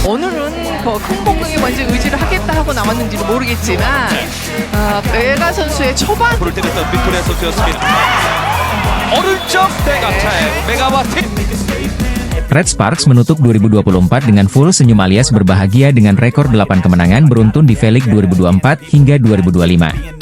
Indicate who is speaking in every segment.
Speaker 1: 오늘은 큰 공격에 먼저 의지를 하겠다 하고 나왔는지는 모르겠지만 베가 선수의 초반
Speaker 2: 볼을 때렸던 빅토리아 선수였습니다. 오른쪽 백어택 메가와트.
Speaker 3: Red Sparks menutup 2024 dengan full senyum alias berbahagia dengan rekor 8 kemenangan beruntun di V-League 2024 hingga 2025.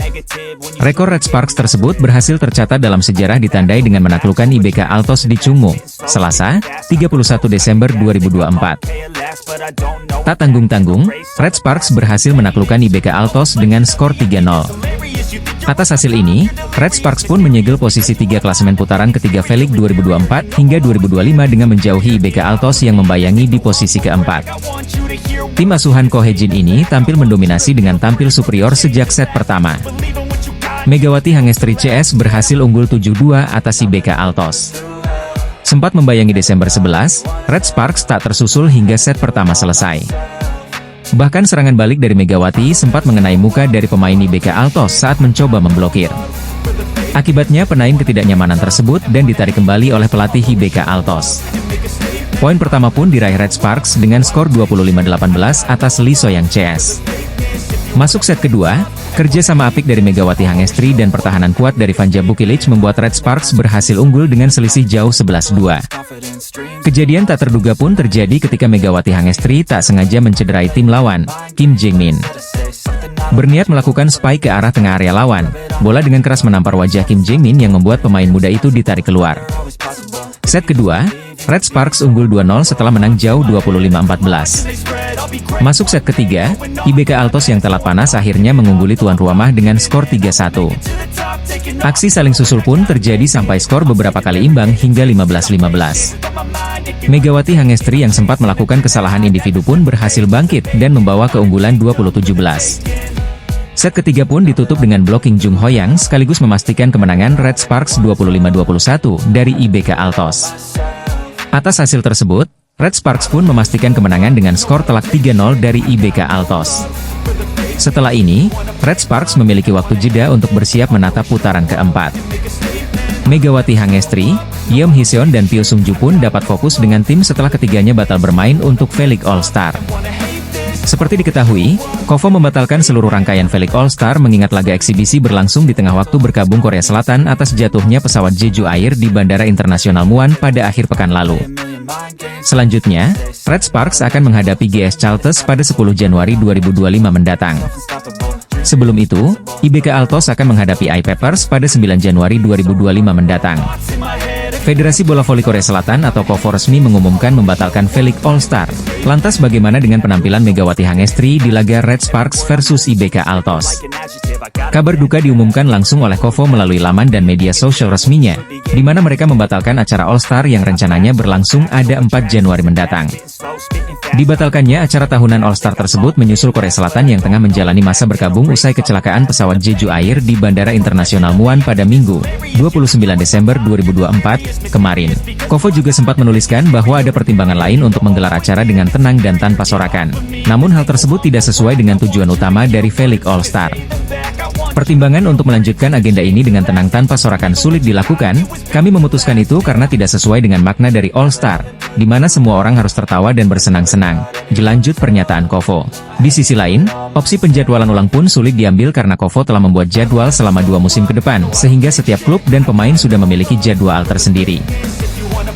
Speaker 3: Rekor Red Sparks tersebut berhasil tercatat dalam sejarah ditandai dengan menaklukkan IBK Altos di Chungmu, Selasa, 31 Desember 2024. Tak tanggung-tanggung, Red Sparks berhasil menaklukkan IBK Altos dengan skor 3-0. Atas hasil ini, Red Sparks pun menyegel posisi 3 klasemen putaran ketiga V-League 2024 hingga 2025 dengan menjauhi IBK Altos yang membayangi di posisi keempat. Tim asuhan Ko Hye-jin ini tampil mendominasi dengan tampil superior sejak set pertama. Megawati Hangestri CS berhasil unggul 7-2 atas IBK Altos. Sempat membayangi Desember 11, Red Sparks tak tersusul hingga set pertama selesai. Bahkan serangan balik dari Megawati sempat mengenai muka dari pemain IBK Altos saat mencoba memblokir. Akibatnya penaim ketidaknyamanan tersebut dan ditarik kembali oleh pelatih IBK Altos. Poin pertama pun diraih Red Sparks dengan skor 25-18 atas Lee Soyang CS. Masuk set kedua, kerja sama apik dari Megawati Hangestri dan pertahanan kuat dari Vanja Bukilic membuat Red Sparks berhasil unggul dengan selisih jauh 11-2. Kejadian tak terduga pun terjadi ketika Megawati Hangestri tak sengaja mencederai tim lawan, Kim Jae-min. Berniat melakukan spike ke arah tengah area lawan, bola dengan keras menampar wajah Kim Jae-min yang membuat pemain muda itu ditarik keluar. Set kedua, Red Sparks unggul 2-0 setelah menang jauh 25-14. Masuk set ketiga, IBK Altos yang telat panas akhirnya mengungguli tuan rumah dengan skor 3-1. Aksi saling susul pun terjadi sampai skor beberapa kali imbang hingga 15-15. Megawati Hangestri yang sempat melakukan kesalahan individu pun berhasil bangkit dan membawa keunggulan 20-17. Set ketiga pun ditutup dengan blocking Jung Hoyang sekaligus memastikan kemenangan Red Sparks 25-21 dari IBK Altos. Atas hasil tersebut, Red Sparks pun memastikan kemenangan dengan skor telak 3-0 dari IBK Altos. Setelah ini, Red Sparks memiliki waktu jeda untuk bersiap menatap putaran keempat. Megawati Hangestri, Yeom Hee-seon dan Pyo Sung-ju pun dapat fokus dengan tim setelah ketiganya batal bermain untuk V-League All-Star. Seperti diketahui, KOFO membatalkan seluruh rangkaian V-League All-Star mengingat laga eksibisi berlangsung di tengah waktu berkabung Korea Selatan atas jatuhnya pesawat Jeju Air di Bandara Internasional Muan pada akhir pekan lalu. Selanjutnya, Red Sparks akan menghadapi GS Chalters pada 10 Januari 2025 mendatang. Sebelum itu, IBK Altos akan menghadapi I-Papers pada 9 Januari 2025 mendatang. Federasi Bola Voli Korea Selatan atau KOFO resmi mengumumkan membatalkan V-League All-Star. Lantas bagaimana dengan penampilan Megawati Hangestri di laga Red Sparks versus IBK Altos? Kabar duka diumumkan langsung oleh KOFO melalui laman dan media sosial resminya, di mana mereka membatalkan acara All-Star yang rencananya berlangsung ada 4 Januari mendatang. Dibatalkannya acara tahunan All-Star tersebut menyusul Korea Selatan yang tengah menjalani masa berkabung usai kecelakaan pesawat Jeju Air di Bandara Internasional Muan pada Minggu, 29 Desember 2024, kemarin. KOFO juga sempat menuliskan bahwa ada pertimbangan lain untuk menggelar acara dengan tenang dan tanpa sorakan. Namun hal tersebut tidak sesuai dengan tujuan utama dari V-League All-Star. Pertimbangan untuk melanjutkan agenda ini dengan tenang tanpa sorakan sulit dilakukan. Kami memutuskan itu karena tidak sesuai dengan makna dari All-Star, di mana semua orang harus tertawa dan bersenang-senang. Jelanjut pernyataan KOFO. Di sisi lain, opsi penjadwalan ulang pun sulit diambil karena KOFO telah membuat jadwal selama 2 musim ke depan, sehingga setiap klub dan pemain sudah memiliki jadwal tersendiri.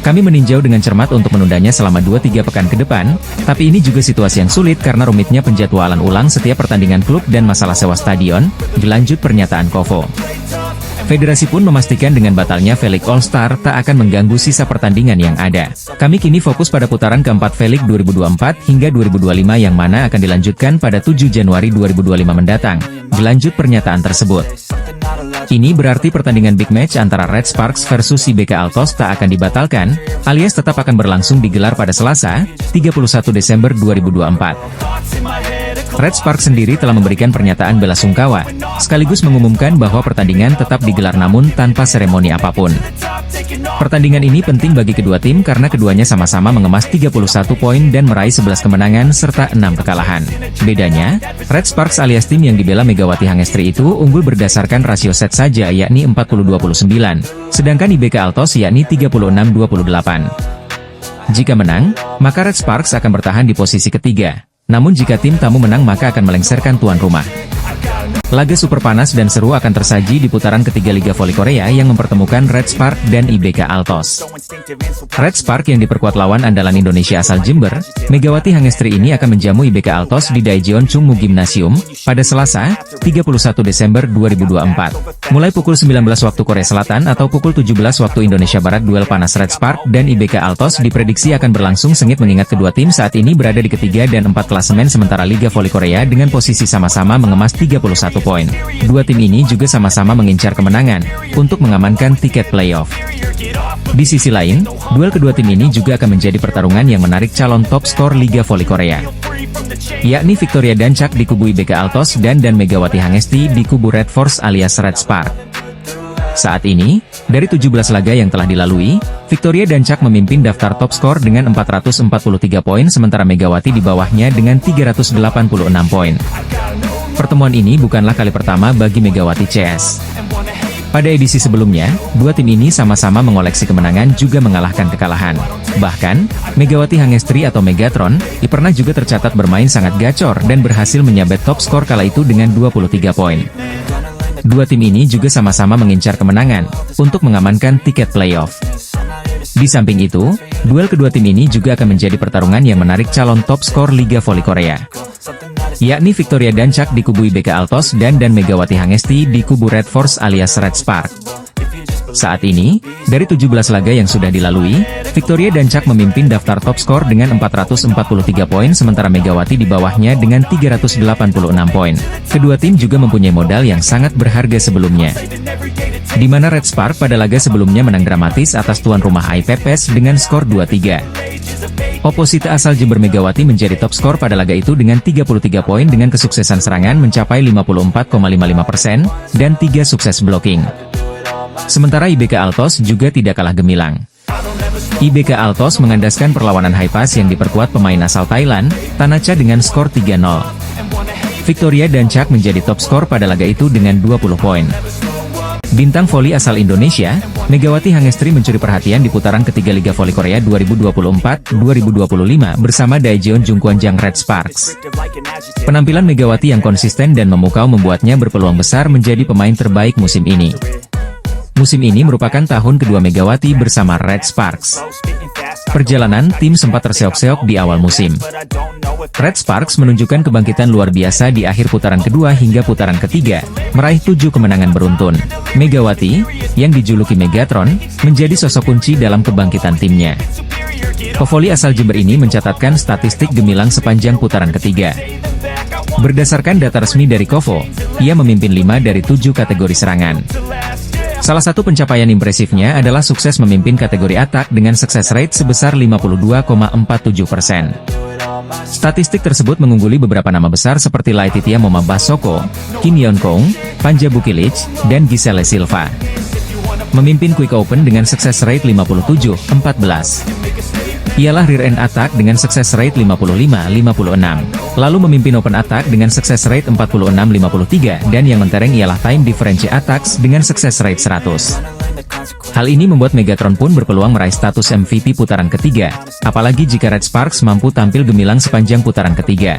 Speaker 3: Kami meninjau dengan cermat untuk menundanya selama 2-3 pekan ke depan, tapi ini juga situasi yang sulit karena rumitnya penjadwalan ulang setiap pertandingan klub dan masalah sewa stadion, dilanjut pernyataan KOFO. Federasi pun memastikan dengan batalnya V-League All-Star tak akan mengganggu sisa pertandingan yang ada. Kami kini fokus pada putaran keempat V-League 2024 hingga 2025 yang mana akan dilanjutkan pada 7 Januari 2025 mendatang, dilanjut pernyataan tersebut. Ini berarti pertandingan big match antara Red Sparks versus IBK Altos tak akan dibatalkan, alias tetap akan berlangsung digelar pada Selasa, 31 Desember 2024. Red Sparks sendiri telah memberikan pernyataan bela sungkawa, sekaligus mengumumkan bahwa pertandingan tetap digelar namun tanpa seremoni apapun. Pertandingan ini penting bagi kedua tim karena keduanya sama-sama mengemas 31 poin dan meraih 11 kemenangan serta 6 kekalahan. Bedanya, Red Sparks alias tim yang dibela Megawati Hangestri itu unggul berdasarkan rasio set saja yakni 40-29, sedangkan IBK Altos yakni 36-28. Jika menang, maka Red Sparks akan bertahan di posisi ketiga. Namun jika tim tamu menang maka akan melengsarkan tuan rumah. Laga super panas dan seru akan tersaji di putaran ketiga Liga Voli Korea yang mempertemukan Red Spark dan IBK Altos. Red Spark yang diperkuat lawan andalan Indonesia asal Jember, Megawati Hangestri ini akan menjamu IBK Altos di Daejeon Chungmu Gymnasium pada Selasa, 31 Desember 2024. Mulai pukul 19 waktu Korea Selatan atau pukul 17 waktu Indonesia Barat, duel panas Red Spark dan IBK Altos diprediksi akan berlangsung sengit mengingat kedua tim saat ini berada di ketiga dan 4 klasemen sementara Liga Voli Korea dengan posisi sama-sama mengemas 31 poin. Dua tim ini juga sama-sama mengincar kemenangan untuk mengamankan tiket playoff. Di sisi lain, duel kedua tim ini juga akan menjadi pertarungan yang menarik calon top skor Liga Voli Korea, yakni Victoria Dancak di kubu IBK Altos dan Megawati Hangesti di kubu Red Force alias Red Spark. Saat ini, dari 17 laga yang telah dilalui, Victoria Dancak memimpin daftar top skor dengan 443 poin sementara Megawati di bawahnya dengan 386 poin. Pertemuan ini bukanlah kali pertama bagi Megawati CS. Pada edisi sebelumnya, dua tim ini sama-sama mengoleksi kemenangan juga mengalahkan kekalahan. Bahkan, Megawati Hangestri atau Megatron, pernah juga tercatat bermain sangat gacor dan berhasil menyabet top skor kala itu dengan 23 poin. Dua tim ini juga sama-sama mengincar kemenangan untuk mengamankan tiket playoff. Di samping itu, duel kedua tim ini juga akan menjadi pertarungan yang menarik calon top skor Liga Voli Korea, yakni Victoria Dancak di kubu IBK Altos dan Megawati Hangesti di kubu Red Force alias Red Spark. Saat ini, dari 17 laga yang sudah dilalui, Victoria Dancak memimpin daftar top skor dengan 443 poin sementara Megawati di bawahnya dengan 386 poin. Kedua tim juga mempunyai modal yang sangat berharga sebelumnya, di mana Red Spark pada laga sebelumnya menang dramatis atas tuan rumah IPPS dengan skor 2-3. Oposita asal Jember Megawati menjadi top skor pada laga itu dengan 33 poin dengan kesuksesan serangan mencapai 54,55% dan 3 sukses blocking. Sementara IBK Altos juga tidak kalah gemilang. IBK Altos mengandaskan perlawanan high pass yang diperkuat pemain asal Thailand, Tanacha dengan skor 3-0. Victoria Dancak menjadi top skor pada laga itu dengan 20 poin. Bintang voli asal Indonesia, Megawati Hangestri mencuri perhatian di putaran ketiga Liga Voli Korea 2024-2025 bersama Daejeon Jungkwanjang Red Sparks. Penampilan Megawati yang konsisten dan memukau membuatnya berpeluang besar menjadi pemain terbaik musim ini. Musim ini merupakan tahun kedua Megawati bersama Red Sparks. Perjalanan tim sempat terseok-seok di awal musim. Red Sparks menunjukkan kebangkitan luar biasa di akhir putaran kedua hingga putaran ketiga, meraih 7 kemenangan beruntun. Megawati, yang dijuluki Megatron, menjadi sosok kunci dalam kebangkitan timnya. Pevoli asal Jember ini mencatatkan statistik gemilang sepanjang putaran ketiga. Berdasarkan data resmi dari Kovo, ia memimpin 5 dari 7 kategori serangan. Salah satu pencapaian impresifnya adalah sukses memimpin kategori atak dengan sukses rate sebesar 52,47%. Statistik tersebut mengungguli beberapa nama besar seperti Laetitia Momabah Soko, Kim Yeon Kong, Panja Bukilic, dan Giselle Silva. Memimpin Quick Open dengan sukses rate 57,14. Ialah rear end attack dengan sukses rate 55,56. Lalu memimpin open attack dengan sukses rate 46,53 dan yang mentereng ialah time differential attacks dengan sukses rate 100. Hal ini membuat Megatron pun berpeluang meraih status MVP putaran ketiga, apalagi jika Red Sparks mampu tampil gemilang sepanjang putaran ketiga.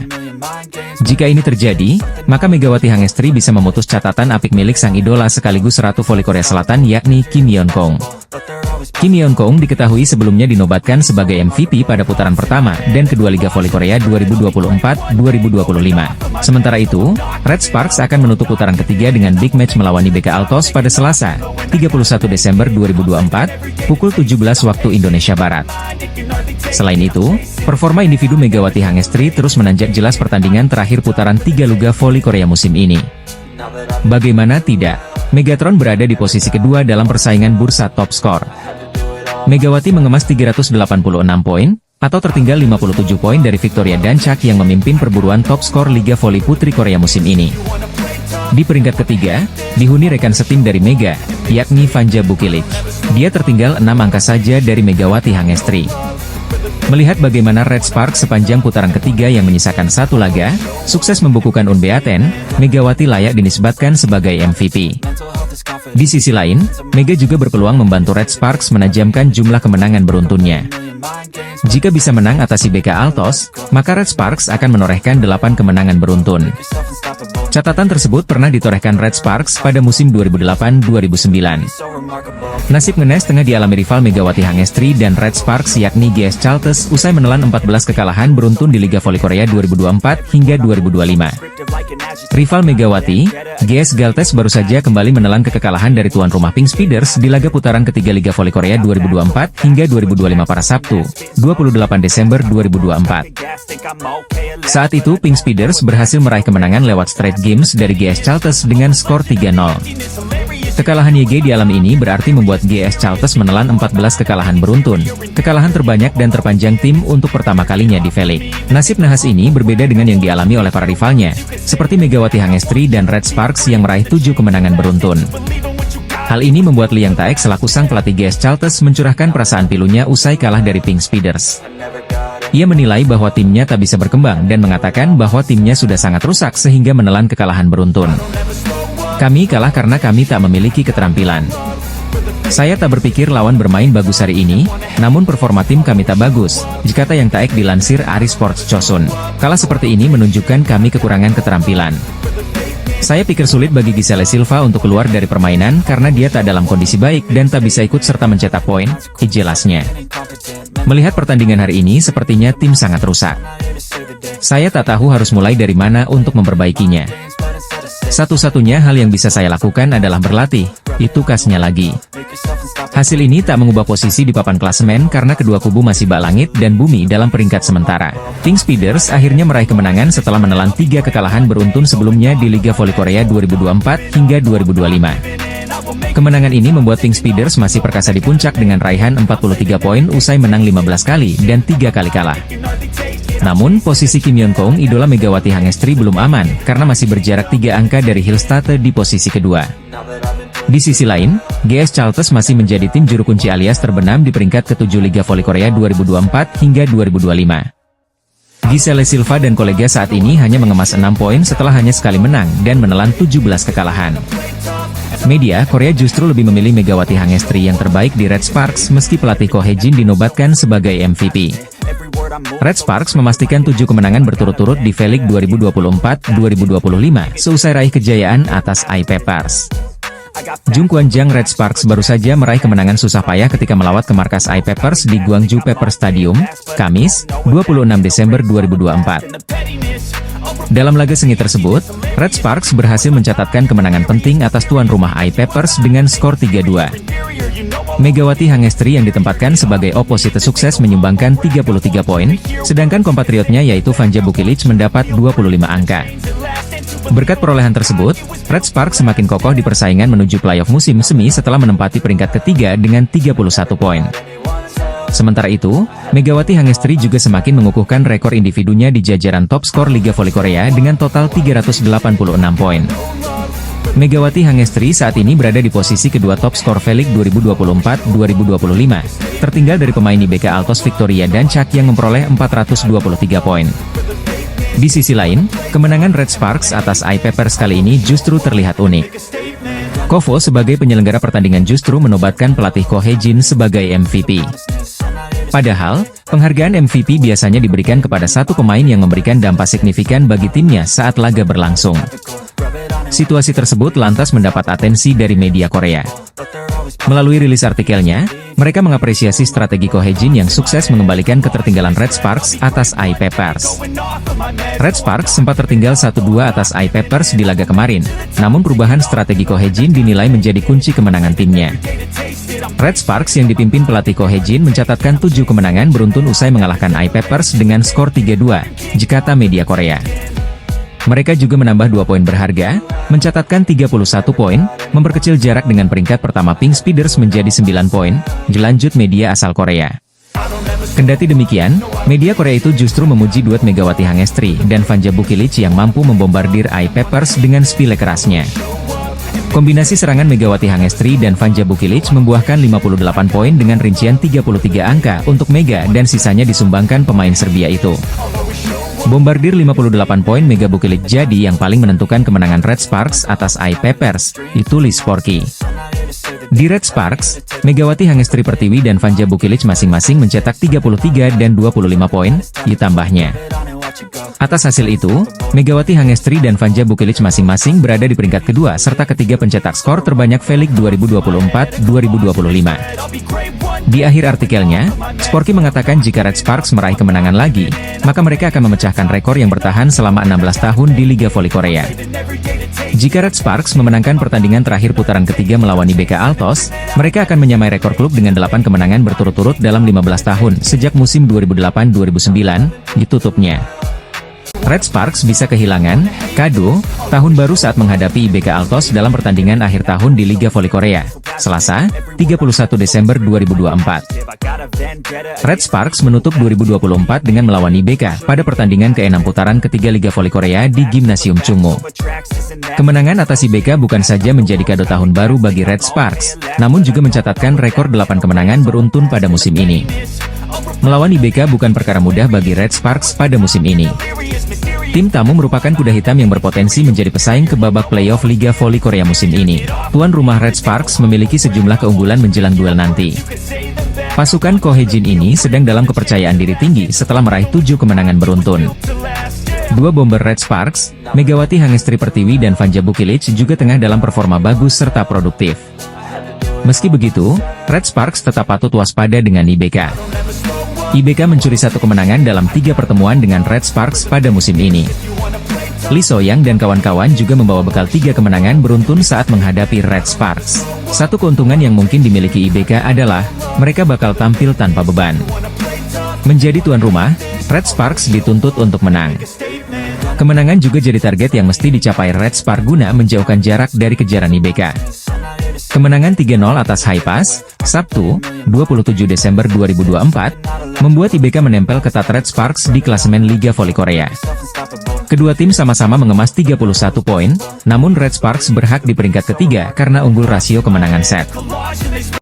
Speaker 3: Jika ini terjadi, maka Megawati Hangestri bisa memutus catatan apik milik sang idola sekaligus Ratu Voli Korea Selatan yakni Kim Yeon Kong. Kim Yeon Kong diketahui sebelumnya dinobatkan sebagai MVP pada putaran pertama dan kedua Liga Voli Korea 2024-2025. Sementara itu, Red Sparks akan menutup putaran ketiga dengan big match melawan IBK Altos pada Selasa, 31 Desember 2024, pukul 17 waktu Indonesia Barat. Selain itu, performa individu Megawati Hangestri terus menanjak jelas pertandingan terakhir putaran 3 Liga Voli Korea musim ini. Bagaimana tidak, Megatron berada di posisi kedua dalam persaingan bursa top skor. Megawati mengemas 386 poin, atau tertinggal 57 poin dari Victoria Dancak yang memimpin perburuan top skor Liga Voli Putri Korea musim ini. Di peringkat ketiga, dihuni rekan setim dari Mega, yakni Panja Bukilic. Dia tertinggal 6 angka saja dari Megawati Hangestri. Melihat bagaimana Red Sparks sepanjang putaran ketiga yang menyisakan satu laga, sukses membukukan unbeaten, Megawati layak dinisbatkan sebagai MVP. Di sisi lain, Mega juga berpeluang membantu Red Sparks menajamkan jumlah kemenangan beruntunnya. Jika bisa menang atasi BK Altos, maka Red Sparks akan menorehkan 8 kemenangan beruntun. Catatan tersebut pernah ditorehkan Red Sparks pada musim 2008-2009. Nasib ngenes tengah dialami rival Megawati Hangestri dan Red Sparks yakni GS Chaltes usai menelan 14 kekalahan beruntun di Liga Voli Korea 2024 hingga 2025. Rival Megawati, GS Galtes baru saja kembali menelan kekalahan dari tuan rumah Pink Speeders di laga putaran ketiga Liga Voli Korea 2024 hingga 2025 pada Sabtu, 28 Desember 2024. Saat itu Pink Speeders berhasil meraih kemenangan lewat straight games dari GS Chaltes dengan skor 3-0. Kekalahan YG di alam ini berarti membuat GS Chaltes menelan 14 kekalahan beruntun, kekalahan terbanyak dan terpanjang tim untuk pertama kalinya di V-League. Nasib nahas ini berbeda dengan yang dialami oleh para rivalnya, seperti Megawati Hangestri dan Red Sparks yang meraih 7 kemenangan beruntun. Hal ini membuat Liang Taek selaku sang pelatih GS Chaltes mencurahkan perasaan pilunya usai kalah dari Pink Speeders. Ia menilai bahwa timnya tak bisa berkembang dan mengatakan bahwa timnya sudah sangat rusak sehingga menelan kekalahan beruntun. Kami kalah karena kami tak memiliki keterampilan. Saya tak berpikir lawan bermain bagus hari ini, namun performa tim kami tak bagus, kata Yang Taek dilansir Ari Sports Chosun. Kalah seperti ini menunjukkan kami kekurangan keterampilan. Saya pikir sulit bagi Giselle Silva untuk keluar dari permainan karena dia tak dalam kondisi baik dan tak bisa ikut serta mencetak poin, jelasnya. Melihat pertandingan hari ini sepertinya tim sangat rusak. Saya tak tahu harus mulai dari mana untuk memperbaikinya. Satu-satunya hal yang bisa saya lakukan adalah berlatih, itu kasnya lagi. Hasil ini tak mengubah posisi di papan klasemen karena kedua kubu masih bak langit dan bumi dalam peringkat sementara. Pink Speeders akhirnya meraih kemenangan setelah menelan 3 kekalahan beruntun sebelumnya di Liga Voli Korea 2024 hingga 2025. Kemenangan ini membuat Pink Speeders masih perkasa di puncak dengan raihan 43 poin usai menang 15 kali dan 3 kali kalah. Namun, posisi Kim Yeon Kong idola Megawati Hangestri belum aman, karena masih berjarak 3 angka dari Hillstate di posisi kedua. Di sisi lain, GS Chaltes masih menjadi tim juru kunci alias terbenam di peringkat ke-7 Liga Voli Korea 2024 hingga 2025. Giselle Silva dan kolega saat ini hanya mengemas 6 poin setelah hanya sekali menang dan menelan 17 kekalahan. Media Korea justru lebih memilih Megawati Hangestri yang terbaik di Red Sparks meski pelatih Ko Hae-jin dinobatkan sebagai MVP. Red Sparks memastikan 7 kemenangan berturut-turut di V-League 2024-2025 seusai raih kejayaan atas I-Peppers. Jung Kwan-jang Red Sparks baru saja meraih kemenangan susah payah ketika melawat ke markas I-Peppers di Gwangju Pepper Stadium, Kamis, 26 Desember 2024. Dalam laga sengit tersebut, Red Sparks berhasil mencatatkan kemenangan penting atas tuan rumah I-Peppers dengan skor 3-2. Megawati Hangestri yang ditempatkan sebagai oposite sukses menyumbangkan 33 poin, sedangkan kompatriotnya yaitu Vanja Bukilic mendapat 25 angka. Berkat perolehan tersebut, Red Sparks semakin kokoh di persaingan menuju playoff musim semi setelah menempati peringkat ketiga dengan 31 poin. Sementara itu, Megawati Hangestri juga semakin mengukuhkan rekor individunya di jajaran top skor Liga Voli Korea dengan total 386 poin. Megawati Hangestri saat ini berada di posisi kedua top skor V-League 2024-2025, tertinggal dari pemain IBK Altos Victoria dan Chak yang memperoleh 423 poin. Di sisi lain, kemenangan Red Sparks atas I-Peppers kali ini justru terlihat unik. Kovo sebagai penyelenggara pertandingan justru menobatkan pelatih Ko Hae-jin sebagai MVP. Padahal, penghargaan MVP biasanya diberikan kepada satu pemain yang memberikan dampak signifikan bagi timnya saat laga berlangsung. Situasi tersebut lantas mendapat atensi dari media Korea. Melalui rilis artikelnya, mereka mengapresiasi strategi Ko Hae-jin yang sukses mengembalikan ketertinggalan Red Sparks atas I-Peppers. Red Sparks sempat tertinggal 1-2 atas I-Peppers di laga kemarin, namun perubahan strategi Ko Hae-jin dinilai menjadi kunci kemenangan timnya. Red Sparks yang dipimpin pelatih Ko Hae-jin mencatatkan 7 kemenangan beruntun usai mengalahkan I-Peppers dengan skor 3-2, kata media Korea. Mereka juga menambah 2 poin berharga, mencatatkan 31 poin, memperkecil jarak dengan peringkat pertama Pink Speeders menjadi 9 poin, dilanjut media asal Korea. Kendati demikian, media Korea itu justru memuji duet Megawati Hangestri dan Vanja Bukilic yang mampu membombardir I-Peppers dengan spile kerasnya. Kombinasi serangan Megawati Hangestri dan Vanja Bukilic membuahkan 58 poin dengan rincian 33 angka untuk Mega dan sisanya disumbangkan pemain Serbia itu. Bombardir 58 poin Mega Bukilic jadi yang paling menentukan kemenangan Red Sparks atas AI Peppers, ditulis Sporky. Di Red Sparks, Megawati Hangestri Pertiwi dan Vanja Bukilic masing-masing mencetak 33 dan 25 poin, ditambahnya. Atas hasil itu, Megawati Hangestri dan Vanja Bukilic masing-masing berada di peringkat kedua serta ketiga pencetak skor terbanyak V-League 2024-2025. Di akhir artikelnya, Sporky mengatakan jika Red Sparks meraih kemenangan lagi, maka mereka akan memecahkan rekor yang bertahan selama 16 tahun di Liga Voli Korea. Jika Red Sparks memenangkan pertandingan terakhir putaran ketiga melawan IBK Altos, mereka akan menyamai rekor klub dengan 8 kemenangan berturut-turut dalam 15 tahun sejak musim 2008-2009, ditutupnya. Red Sparks bisa kehilangan kado tahun baru saat menghadapi IBK Altos dalam pertandingan akhir tahun di Liga Voli Korea, Selasa, 31 Desember 2024. Red Sparks menutup 2024 dengan melawan IBK pada pertandingan ke-6 putaran ketiga Liga Voli Korea di Gimnasium Chungmu. Kemenangan atas IBK bukan saja menjadi kado tahun baru bagi Red Sparks, namun juga mencatatkan rekor 8 kemenangan beruntun pada musim ini. Melawan IBK bukan perkara mudah bagi Red Sparks pada musim ini. Tim tamu merupakan kuda hitam yang berpotensi menjadi pesaing ke babak playoff Liga Voli Korea musim ini. Tuan rumah Red Sparks memiliki sejumlah keunggulan menjelang duel nanti. Pasukan Ko Hye-jin ini sedang dalam kepercayaan diri tinggi setelah meraih 7 kemenangan beruntun. Dua bomber Red Sparks, Megawati Hangestri Pertiwi dan Vanja Bukilic juga tengah dalam performa bagus serta produktif. Meski begitu, Red Sparks tetap patut waspada dengan IBK. IBK mencuri 1 kemenangan dalam 3 pertemuan dengan Red Sparks pada musim ini. Lee So-young dan kawan-kawan juga membawa bekal 3 kemenangan beruntun saat menghadapi Red Sparks. Satu keuntungan yang mungkin dimiliki IBK adalah, mereka bakal tampil tanpa beban. Menjadi tuan rumah, Red Sparks dituntut untuk menang. Kemenangan juga jadi target yang mesti dicapai Red Sparks guna menjauhkan jarak dari kejaran IBK. Kemenangan 3-0 atas Haipas, Sabtu, 27 Desember 2024, membuat IBK menempel ketat Red Sparks di klasemen Liga Voli Korea. Kedua tim sama-sama mengemas 31 poin, namun Red Sparks berhak di peringkat ketiga karena unggul rasio kemenangan set.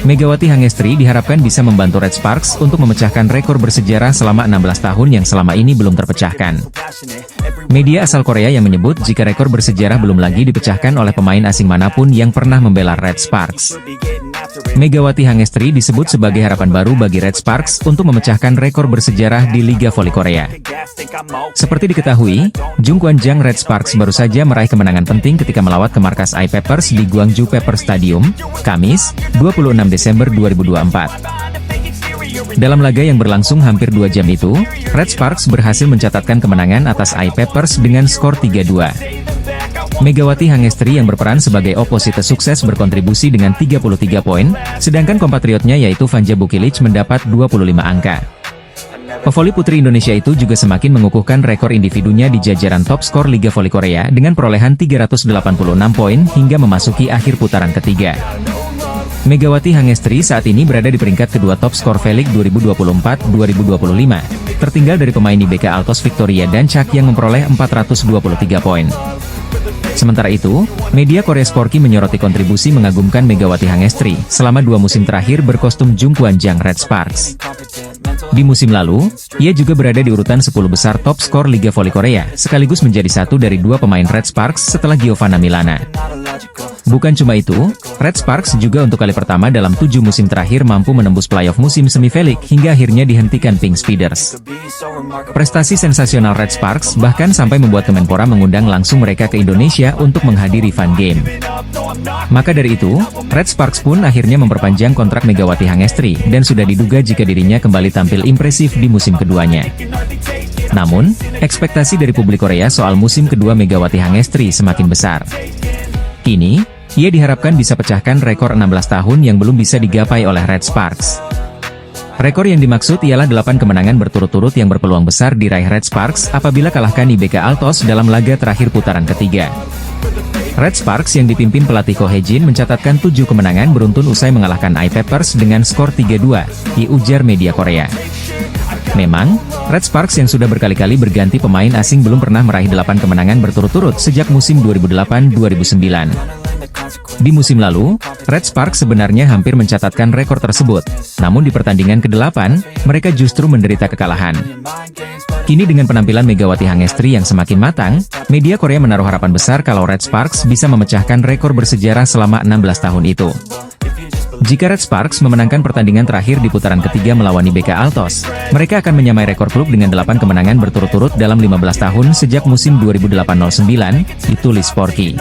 Speaker 3: Megawati Hangestri diharapkan bisa membantu Red Sparks untuk memecahkan rekor bersejarah selama 16 tahun yang selama ini belum terpecahkan. Media asal Korea yang menyebut jika rekor bersejarah belum lagi dipecahkan oleh pemain asing manapun yang pernah membela Red Sparks. Megawati Hangestri disebut sebagai harapan baru bagi Red Sparks untuk memecahkan rekor bersejarah di Liga Voli Korea. Seperti diketahui, Jung Kwan-jang Red Sparks baru saja meraih kemenangan penting ketika melawat ke markas AI Peppers di Gwangju Pepper Stadium, Kamis, 26 Desember 2024. Dalam laga yang berlangsung hampir 2 jam itu, Red Sparks berhasil mencatatkan kemenangan atas AI Peppers dengan skor 3-2. Megawati Hangestri yang berperan sebagai oposite sukses berkontribusi dengan 33 poin, sedangkan kompatriotnya yaitu Vanja Bukilic mendapat 25 angka. Pevoli putri Indonesia itu juga semakin mengukuhkan rekor individunya di jajaran top skor Liga Voli Korea dengan perolehan 386 poin hingga memasuki akhir putaran ketiga. Megawati Hangestri saat ini berada di peringkat kedua top skor V-League 2024-2025, tertinggal dari pemain IBK Altos Victoria Dancak yang memperoleh 423 poin. Sementara itu, media Korea Sporky menyoroti kontribusi mengagumkan Megawati Hangestri selama 2 musim terakhir berkostum Jung Kwan-jang Red Sparks. Di musim lalu, ia juga berada di urutan 10 besar top skor Liga Voli Korea, sekaligus menjadi satu dari 2 pemain Red Sparks setelah Giovanna Milana. Bukan cuma itu, Red Sparks juga untuk kali pertama dalam 7 musim terakhir mampu menembus playoff musim semi V-League hingga akhirnya dihentikan Pink Speeders. Prestasi sensasional Red Sparks bahkan sampai membuat Kemenpora mengundang langsung mereka ke Indonesia untuk menghadiri fun game. Maka dari itu, Red Sparks pun akhirnya memperpanjang kontrak Megawati Hangestri dan sudah diduga jika dirinya kembali tampil impresif di musim keduanya. Namun, ekspektasi dari publik Korea soal musim kedua Megawati Hangestri semakin besar. Kini, ia diharapkan bisa pecahkan rekor 16 tahun yang belum bisa digapai oleh Red Sparks. Rekor yang dimaksud ialah 8 kemenangan berturut-turut yang berpeluang besar diraih Red Sparks apabila kalahkan IBK Altos dalam laga terakhir putaran ketiga. Red Sparks yang dipimpin pelatih Ko Hye-jin mencatatkan 7 kemenangan beruntun usai mengalahkan AI Peppers dengan skor 3-2, diujar media Korea. Memang, Red Sparks yang sudah berkali-kali berganti pemain asing belum pernah meraih 8 kemenangan berturut-turut sejak musim 2008-2009. Di musim lalu, Red Sparks sebenarnya hampir mencatatkan rekor tersebut, namun di pertandingan ke-8, mereka justru menderita kekalahan. Kini dengan penampilan Megawati Hangestri yang semakin matang, media Korea menaruh harapan besar kalau Red Sparks bisa memecahkan rekor bersejarah selama 16 tahun itu. Jika Red Sparks memenangkan pertandingan terakhir di putaran ketiga melawan IBK Altos, mereka akan menyamai rekor klub dengan 8 kemenangan berturut-turut dalam 15 tahun sejak musim 2008-09, ditulis Sporky.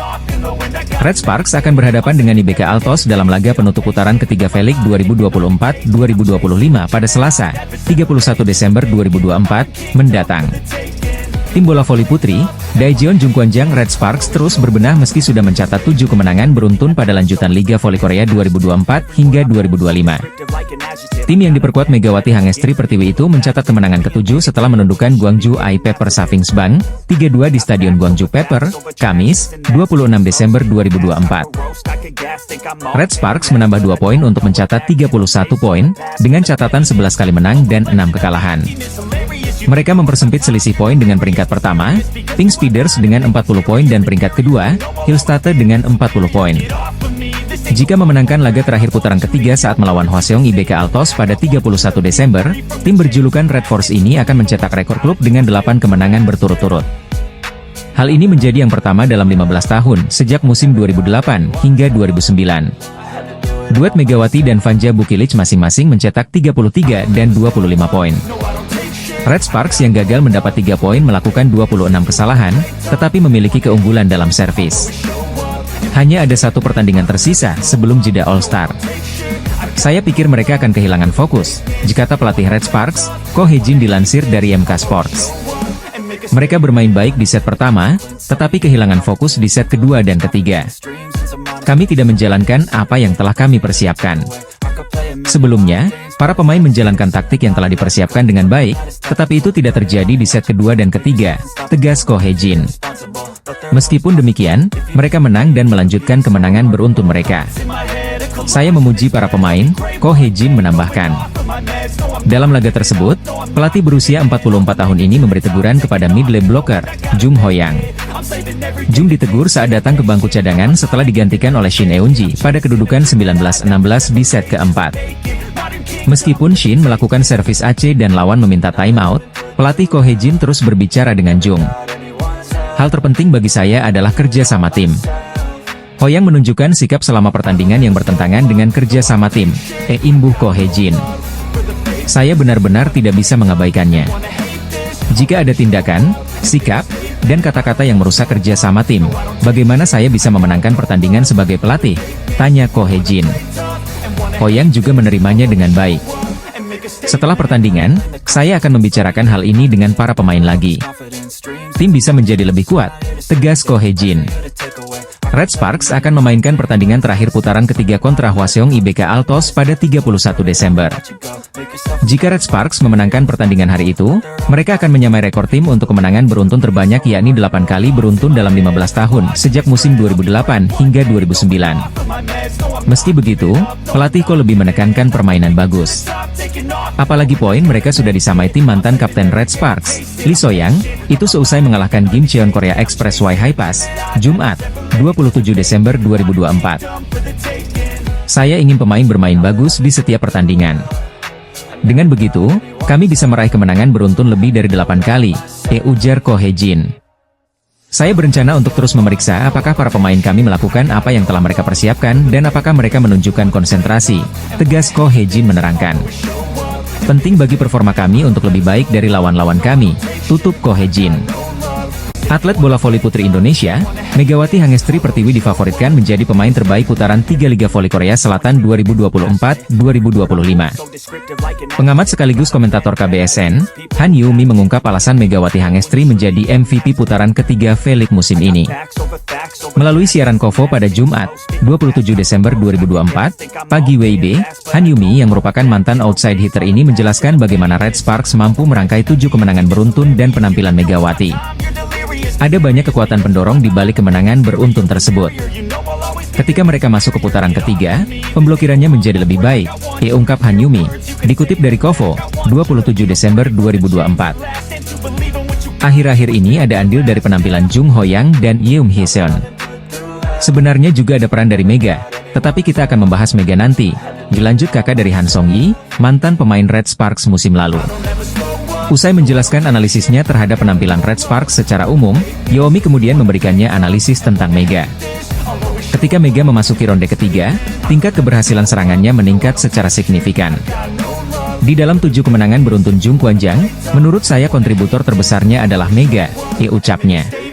Speaker 3: Red Sparks akan berhadapan dengan IBK Altos dalam laga penutup putaran ketiga V-League 2024-2025 pada Selasa, 31 Desember 2024, mendatang. Tim bola voli putri, Daejeon Jungkwanjang Red Sparks terus berbenah meski sudah mencatat 7 kemenangan beruntun pada lanjutan Liga Voli Korea 2024 hingga 2025. Tim yang diperkuat Megawati Hangestri Pertiwi itu mencatat kemenangan ke-7 setelah menundukkan Gwangju I Pepper Savings Bank, 3-2 di Stadion Gwangju Pepper, Kamis, 26 Desember 2024. Red Sparks menambah 2 poin untuk mencatat 31 poin, dengan catatan 11 kali menang dan 6 kekalahan. Mereka mempersempit selisih poin dengan peringkat pertama, Pink Speeders dengan 40 poin dan peringkat kedua, Hillstatte dengan 40 poin. Jika memenangkan laga terakhir putaran ketiga saat melawan Hwaseong IBK Altos pada 31 Desember, tim berjulukan Red Force ini akan mencetak rekor klub dengan 8 kemenangan berturut-turut. Hal ini menjadi yang pertama dalam 15 tahun sejak musim 2008 hingga 2009. Duet Megawati dan Vanja Bukilic masing-masing mencetak 33 dan 25 poin. Red Sparks yang gagal mendapat 3 poin melakukan 26 kesalahan, tetapi memiliki keunggulan dalam servis. Hanya ada 1 pertandingan tersisa sebelum jeda All-Star. Saya pikir mereka akan kehilangan fokus, jikata pelatih Red Sparks, Ko Hye-jin dilansir dari MK Sports. Mereka bermain baik di set pertama, tetapi kehilangan fokus di set kedua dan ketiga. Kami tidak menjalankan apa yang telah kami persiapkan. Sebelumnya, para pemain menjalankan taktik yang telah dipersiapkan dengan baik, tetapi itu tidak terjadi di set kedua dan ketiga, tegas Ko Hye-jin. Meskipun demikian, mereka menang dan melanjutkan kemenangan beruntun mereka. Saya memuji para pemain, Ko Hye-jin menambahkan. Dalam laga tersebut, pelatih berusia 44 tahun ini memberi teguran kepada mid lane blocker, Jung Ho-yang. Jung ditegur saat datang ke bangku cadangan setelah digantikan oleh Shin Eun-ji pada kedudukan 19-16 di set keempat. Meskipun Shin melakukan servis AC dan lawan meminta timeout, pelatih Ko Hye-jin terus berbicara dengan Jung. Hal terpenting bagi saya adalah kerja sama tim. Ho-yang menunjukkan sikap selama pertandingan yang bertentangan dengan kerja sama tim, imbuh Ko Hye-jin. Saya benar-benar tidak bisa mengabaikannya. Jika ada tindakan, sikap, dan kata-kata yang merusak kerja sama tim, bagaimana saya bisa memenangkan pertandingan sebagai pelatih? Tanya Ko Hye-jin. Ho-yang juga menerimanya dengan baik. Setelah pertandingan, saya akan membicarakan hal ini dengan para pemain lagi. Tim bisa menjadi lebih kuat, tegas Ko Hye-jin. Red Sparks akan memainkan pertandingan terakhir putaran ketiga kontra Hwaseong IBK Altos pada 31 Desember. Jika Red Sparks memenangkan pertandingan hari itu, mereka akan menyamai rekor tim untuk kemenangan beruntun terbanyak yakni 8 kali beruntun dalam 15 tahun sejak musim 2008 hingga 2009. Meski begitu, pelatih Ko lebih menekankan permainan bagus. Apalagi poin mereka sudah disamai tim mantan kapten Red Sparks, Lee So-yang, itu seusai mengalahkan Kim Cheon Korea Express Y High Pass, Jumat, 27 Desember 2024. Saya ingin pemain bermain bagus di setiap pertandingan. Dengan begitu, kami bisa meraih kemenangan beruntun lebih dari 8 kali, ujar Ko Hye-jin. Saya berencana untuk terus memeriksa apakah para pemain kami melakukan apa yang telah mereka persiapkan dan apakah mereka menunjukkan konsentrasi, tegas Ko Hye-jin menerangkan. Penting bagi performa kami untuk lebih baik dari lawan-lawan kami, tutup Ko Hye-jin. Atlet bola voli putri Indonesia, Megawati Hangestri Pertiwi difavoritkan menjadi pemain terbaik putaran 3 Liga Voli Korea Selatan 2024-2025. Pengamat sekaligus komentator KBSN, Han Yumi mengungkap alasan Megawati Hangestri menjadi MVP putaran ketiga V-League musim ini. Melalui siaran KOFO pada Jumat, 27 Desember 2024, pagi WIB, Han Yumi yang merupakan mantan outside hitter ini menjelaskan bagaimana Red Sparks mampu merangkai 7 kemenangan beruntun dan penampilan Megawati. Ada banyak kekuatan pendorong di balik kemenangan beruntun tersebut. Ketika mereka masuk ke putaran ketiga, pemblokirannya menjadi lebih baik, ungkap Han Yumi, dikutip dari KOFO, 27 Desember 2024. Akhir-akhir ini ada andil dari penampilan Jung Ho-yang dan Yeum Hee-seon. Sebenarnya juga ada peran dari Mega, tetapi kita akan membahas Mega nanti. Dilanjut kakak dari Han Song-yi, mantan pemain Red Sparks musim lalu. Usai menjelaskan analisisnya terhadap penampilan Red Sparks secara umum, Yeomi kemudian memberikannya analisis tentang Mega. Ketika Mega memasuki ronde ketiga, tingkat keberhasilan serangannya meningkat secara signifikan. Di dalam 7 kemenangan beruntun Jung Kwan Jang, menurut saya kontributor terbesarnya adalah Mega, ucapnya.